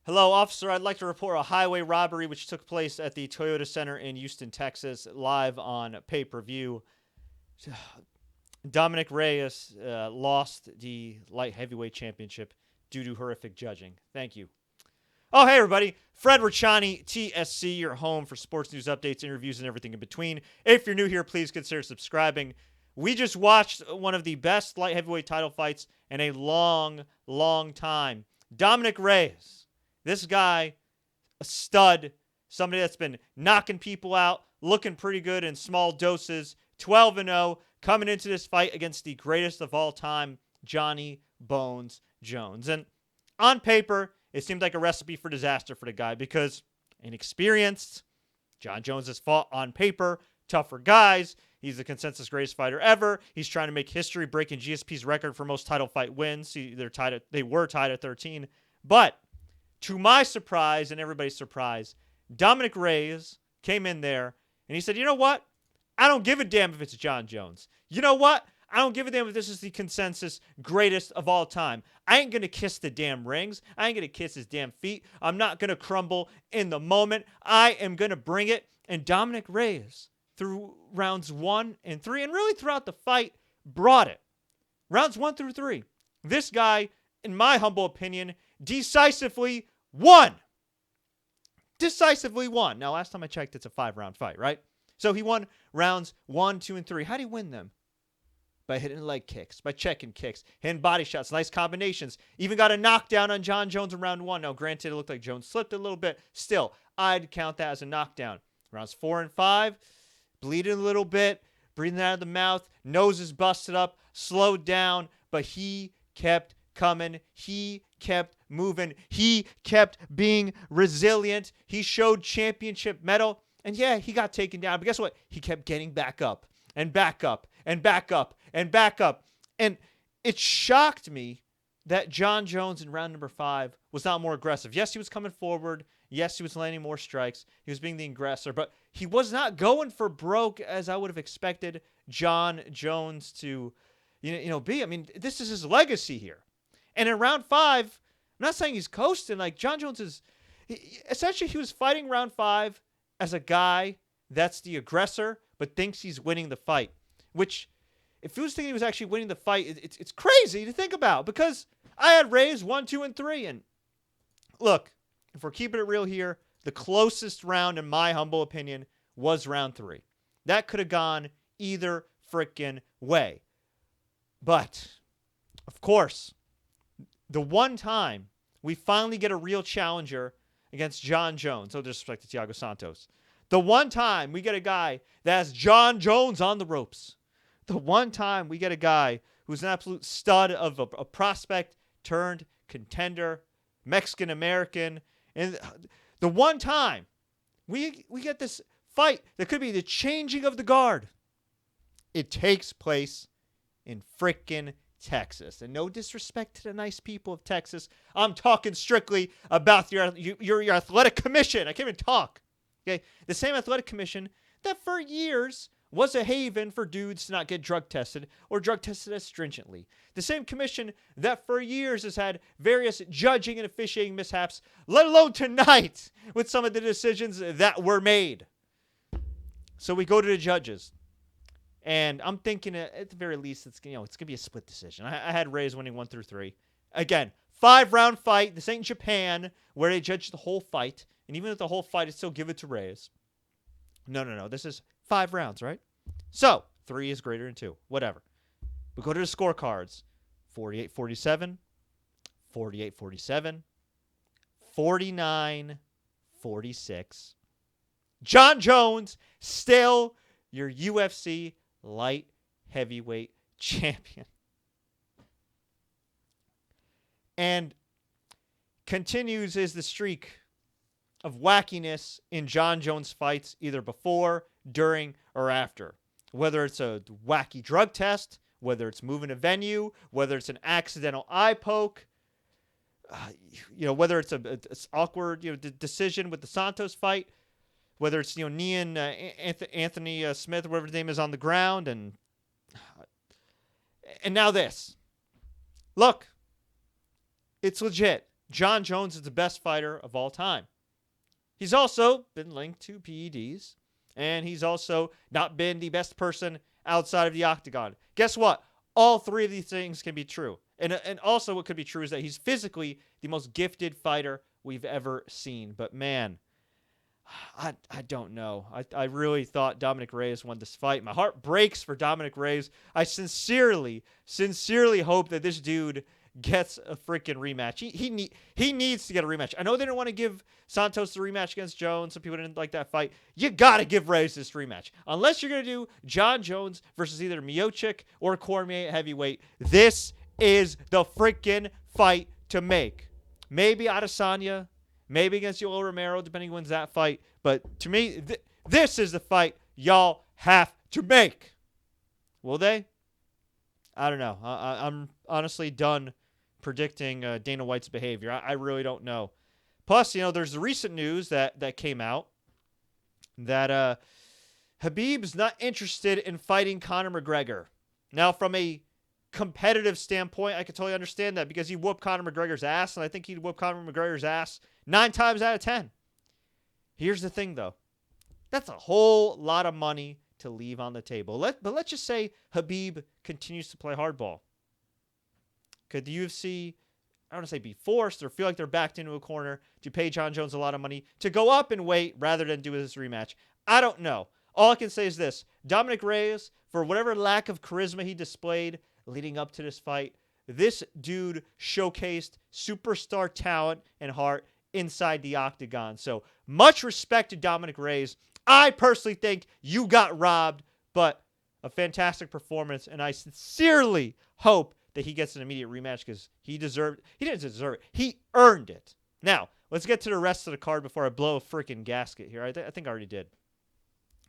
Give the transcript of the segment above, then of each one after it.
Hello, officer. I'd like to report a highway robbery which took place at the Toyota Center in Houston, Texas, live on pay-per-view. Dominick Reyes lost the light heavyweight championship due to horrific judging. Thank you. Oh, hey, everybody. Fred Richani, TSC, your home for sports news updates, interviews, and everything in between. If you're new here, please consider subscribing. We just watched one of the best light heavyweight title fights in a long, long time. Dominick Reyes. This guy, a stud, somebody that's been knocking people out, looking pretty good in small doses, 12-0, coming into this fight against the greatest of all time, Jon Jones. And on paper, it seemed like a recipe for disaster for the guy because inexperienced, Jon Jones has fought on paper, tougher guys. He's the consensus greatest fighter ever. He's trying to make history, breaking GSP's record for most title fight wins. They were tied at 13. But to my surprise and everybody's surprise, Dominick Reyes came in there and he said, you know what? I don't give a damn if it's Jon Jones. You know what? I don't give a damn if this is the consensus greatest of all time. I ain't going to kiss the damn rings. I ain't going to kiss his damn feet. I'm not going to crumble in the moment. I am going to bring it. And Dominick Reyes, through rounds 1 and 3, and really throughout the fight, brought it. Rounds 1 through 3. This guy, in my humble opinion, decisively won. Decisively won. Now, last time I checked, it's a 5-round fight, right? So he won rounds 1, 2, and 3. How did he win them? By hitting leg kicks, by checking kicks, hitting body shots, nice combinations. Even got a knockdown on Jon Jones in round 1. Now, granted, it looked like Jones slipped a little bit. Still, I'd count that as a knockdown. Rounds 4 and 5, bleeding a little bit, breathing out of the mouth, nose is busted up, slowed down, but he kept coming. He kept moving. He kept being resilient. He showed championship mettle. And yeah, he got taken down. But guess what? He kept getting back up and back up and back up and back up. And it shocked me that Jon Jones in round number 5 was not more aggressive. Yes, he was coming forward. Yes, he was landing more strikes. He was being the aggressor. But he was not going for broke as I would have expected Jon Jones to be. I mean, this is his legacy here. And in round 5, I'm not saying he's coasting. Like, Jon Jones is... essentially, he was fighting round 5 as a guy that's the aggressor, but thinks he's winning the fight. Which, if he was thinking he was actually winning the fight, it's crazy to think about. Because I had Reyes 1, 2, and 3. And look, if we're keeping it real here, the closest round, in my humble opinion, was round 3. That could have gone either freaking way. But, of course, the one time we finally get a real challenger against Jon Jones, no disrespect to Thiago Santos, the one time we get a guy that has Jon Jones on the ropes, the one time we get a guy who's an absolute stud of a prospect turned contender, Mexican-American, and the one time we get this fight that could be the changing of the guard, it takes place in frickin' Texas. And no disrespect to the nice people of Texas. I'm talking strictly about your athletic commission. I can't even talk. Okay, the same athletic commission that for years was a haven for dudes to not get drug tested or drug tested as stringently. The same commission that for years has had various judging and officiating mishaps, let alone tonight with some of the decisions that were made. So we go to the judges. And I'm thinking at the very least, it's going to be a split decision. I had Reyes winning 1 through 3. Again, 5-round fight. This ain't Japan where they judge the whole fight. And even if the whole fight is still give it to Reyes. No. This is 5 rounds, right? So 3 is greater than 2. Whatever. We go to the scorecards. 48-47. 48-47. 49-46. Jon Jones still your UFC light heavyweight champion. And continues is the streak of wackiness in Jon Jones fights, either before, during, or after. Whether it's a wacky drug test, whether it's moving a venue, whether it's an accidental eye poke, whether it's it's awkward decision with the Santos fight, whether it's kneeing Anthony Smith, whatever his name is, on the ground, and now this. Look, it's legit. Jon Jones is the best fighter of all time. He's also been linked to PEDs, and he's also not been the best person outside of the octagon. Guess what? All three of these things can be true. And also what could be true is that he's physically the most gifted fighter we've ever seen. But man, I don't know. I really thought Dominick Reyes won this fight. My heart breaks for Dominick Reyes. I sincerely hope that this dude gets a freaking rematch. He needs to get a rematch. I know they didn't want to give Santos the rematch against Jones. Some people didn't like that fight. You got to give Reyes this rematch. Unless you're going to do Jon Jones versus either Miocic or Cormier at heavyweight. This is the freaking fight to make. Maybe Adesanya, maybe against Yoel Romero, depending who wins that fight. But to me, this is the fight y'all have to make. Will they? I don't know. I'm honestly done predicting Dana White's behavior. I really don't know. Plus, there's the recent news that came out that Khabib's not interested in fighting Conor McGregor. Now, from a competitive standpoint, I can totally understand that because he whooped Conor McGregor's ass, and I think he'd whoop Conor McGregor's ass 9 times out of 10. Here's the thing, though. That's a whole lot of money to leave on the table. But let's just say Khabib continues to play hardball. Could the UFC, I don't want to say be forced or feel like they're backed into a corner to pay Jon Jones a lot of money to go up in weight rather than do this rematch? I don't know. All I can say is this. Dominick Reyes, for whatever lack of charisma he displayed leading up to this fight, this dude showcased superstar talent and heart inside the octagon. So much respect to Dominick Reyes. I personally think you got robbed, but a fantastic performance, and I sincerely hope that he gets an immediate rematch because he didn't deserve it. He earned it. Now, let's get to the rest of the card before I blow a freaking gasket here. I think I already did.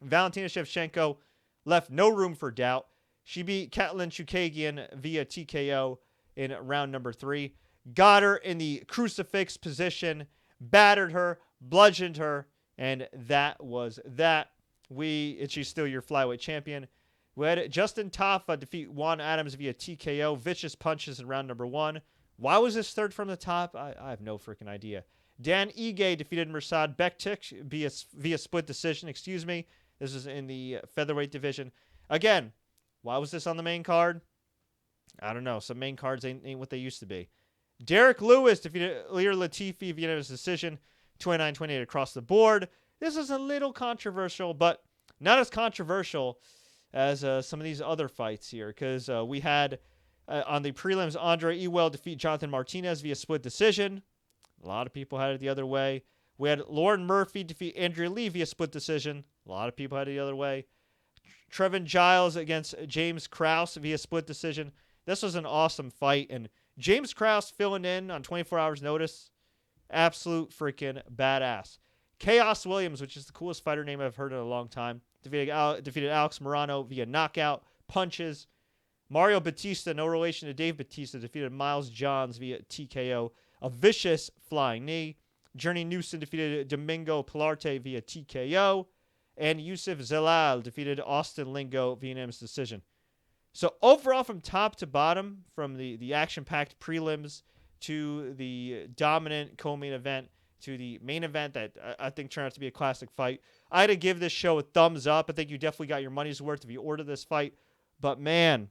Valentina Shevchenko left no room for doubt. She beat Katlyn Chookagian via TKO in round number 3. Got her in the crucifix position, battered her, bludgeoned her, and that was that. She's still your flyweight champion. We had Justin Tafa defeat Juan Adams via TKO. Vicious punches in round number 1. Why was this third from the top? I have no freaking idea. Dan Ige defeated Mirsad Bektić via split decision. This is in the featherweight division. Again, why was this on the main card? I don't know. Some main cards ain't what they used to be. Derrick Lewis defeated Ilir Latifi via unanimous decision. 29-28 across the board. This is a little controversial, but not as controversial as some of these other fights here, because we had on the prelims Andre Ewell defeat Jonathan Martinez via split decision. A lot of people had it the other way. We had Lauren Murphy defeat Andrea Lee via split decision. A lot of people had it the other way. Trevin Giles against James Krause via split decision. This was an awesome fight, and James Krause filling in on 24 hours notice. Absolute freaking badass. Chaos Williams, which is the coolest fighter name I've heard in a long time, defeated Alex Morano via knockout, punches. Mario Batista, no relation to Dave Batista, defeated Miles Johns via TKO, a vicious flying knee. Journey Newson defeated Domingo Pilarte via TKO. And Yusuf Zelal defeated Austin Lingo via unanimous decision. So overall, from top to bottom, from the action-packed prelims to the dominant co-main event to the main event that I think turned out to be a classic fight, I had to give this show a thumbs up. I think you definitely got your money's worth if you ordered this fight. But man,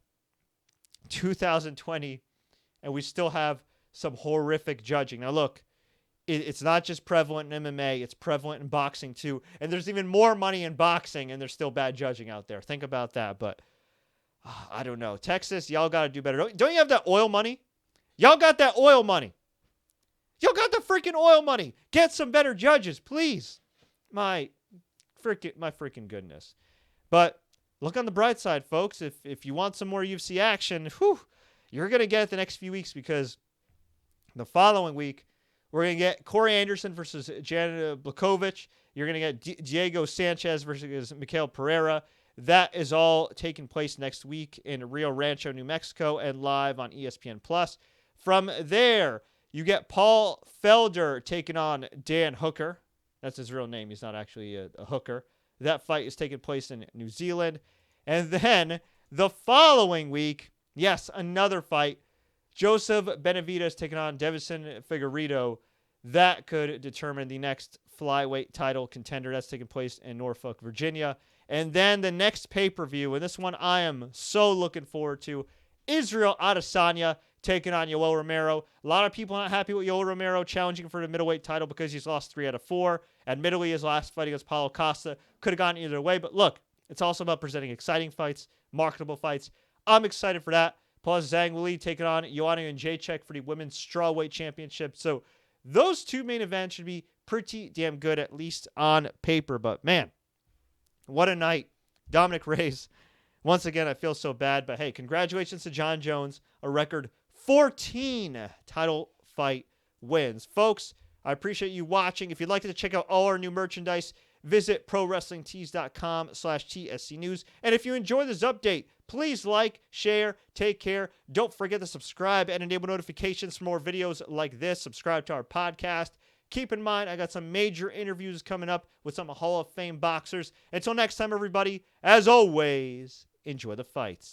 2020, and we still have some horrific judging. Now look, it's not just prevalent in MMA, it's prevalent in boxing too. And there's even more money in boxing, and there's still bad judging out there. Think about that. But I don't know. Texas, y'all got to do better. Don't you have that oil money? Y'all got that oil money. Y'all got the freaking oil money. Get some better judges, please. My freaking goodness. But look on the bright side, folks. If you want some more UFC action, you're going to get it the next few weeks, because the following week, we're going to get Corey Anderson versus Jan Blachowicz. You're going to get Diego Sanchez versus Mikael Pereira. That is all taking place next week in Rio Rancho, New Mexico, and live on ESPN+. From there, you get Paul Felder taking on Dan Hooker. That's his real name. He's not actually a hooker. That fight is taking place in New Zealand. And then the following week, yes, another fight. Joseph Benavidez taking on Davison Figueiredo. That could determine the next flyweight title contender. That's taking place in Norfolk, Virginia. And then the next pay-per-view, and this one I am so looking forward to, Israel Adesanya taking on Yoel Romero. A lot of people not happy with Yoel Romero challenging for the middleweight title because he's lost 3 out of 4. Admittedly, his last fight against Paulo Costa could have gone either way. But look, it's also about presenting exciting fights, marketable fights. I'm excited for that. Plus, Zhang Weili taking on Joanna Jędrzejczyk for the Women's Strawweight Championship. So those 2 main events should be pretty damn good, at least on paper. But, man, what a night. Dominick Reyes. Once again, I feel so bad. But, hey, congratulations to Jon Jones. A record 14 title fight wins. Folks, I appreciate you watching. If you'd like to check out all our new merchandise, visit ProWrestlingTees.com/TSC News. And if you enjoy this update, please like, share, take care. Don't forget to subscribe and enable notifications for more videos like this. Subscribe to our podcast. Keep in mind, I got some major interviews coming up with some Hall of Fame boxers. Until next time, everybody, as always, enjoy the fights.